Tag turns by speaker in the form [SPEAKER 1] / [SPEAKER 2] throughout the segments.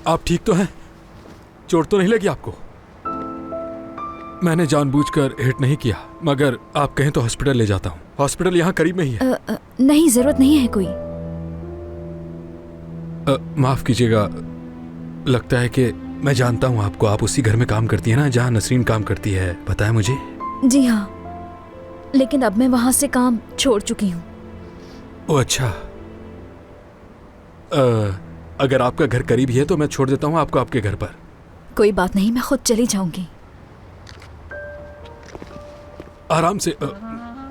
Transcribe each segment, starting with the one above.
[SPEAKER 1] आप ठीक तो हैं? चोट तो नहीं लगी आपको? मैंने जानबूझकर हिट नहीं किया, मगर आप कहें तो हॉस्पिटल ले जाता हूँ। हॉस्पिटल यहाँ करीब में ही है।
[SPEAKER 2] नहीं, जरूरत नहीं है कोई।
[SPEAKER 1] माफ कीजिएगा, लगता है कि मैं जानता हूँ आपको। आप उसी घर में काम करती है ना जहाँ नसरीन काम करती है, पता है मुझे।
[SPEAKER 2] जी हाँ, लेकिन अब मैं वहां से काम छोड़ चुकी हूँ।
[SPEAKER 1] ओह अच्छा। अगर आपका घर करीब ही है तो मैं छोड़ देता हूँ आपको आपके घर पर।
[SPEAKER 2] कोई बात नहीं, मैं खुद चली जाऊंगी।
[SPEAKER 1] आराम से।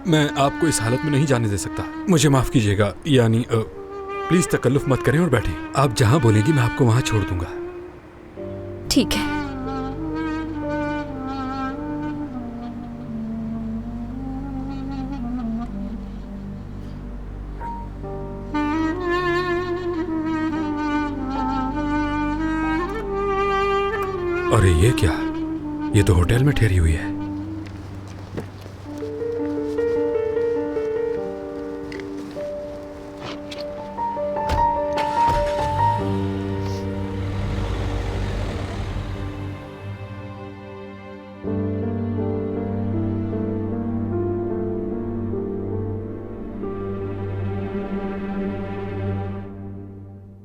[SPEAKER 1] मैं आपको इस हालत में नहीं जाने दे सकता। मुझे माफ कीजिएगा, यानी प्लीज तकल्लुफ मत करें और बैठें। आप जहां बोलेंगी मैं आपको वहां छोड़ दूंगा।
[SPEAKER 2] ठीक है।
[SPEAKER 1] अरे ये क्या? ये तो होटल में ठहरी हुई है।